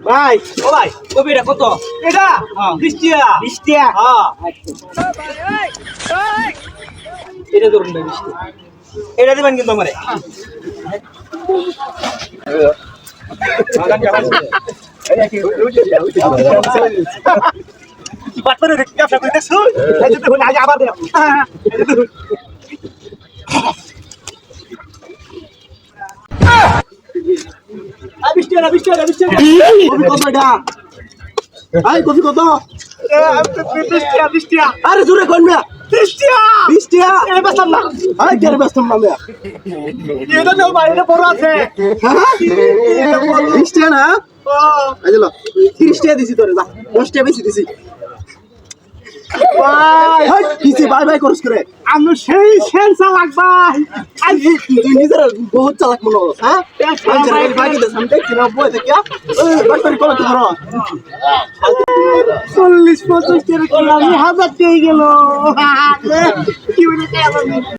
ভাই ও ভাই কবিটা কত এটা 20 টাকা 20 টাকা হ্যাঁ এটা ধরুন ভাই 20 টাকা এটা দিবেন কিন্তু আমারে বাটপারে ব্যবসা করে দেখছো এই যে দেখুন আজ আবার দিলাম আই 20 টাকা 20 টাকা 20 টাকা কবি কত এটা আই কবি কত 20 টাকা 20 টাকা আরে জোরে কোন না 20 টাকা 20 টাকা এই বাসম না আই কেন বাসম না এটা নাও ভাই এটা বড় আছে হ্যাঁ 20 টাকা না ও এই লো 30 টাকা দিছি তোরে যা 10 টাকা বেশি দিছি ভাই হাই কিছি বাই বাই করছ করে আমি সেই সেন্স চালাক ভাই আই তুই নিজের বহুত চালাক মনে হলো হ্যাঁ আমি বাকি দে সামনে কি না বই দেখিয়া ওই বাটপারি কত ধরো 40 50 টাকা কি আমি 1000 টাকা গেল কি হইলো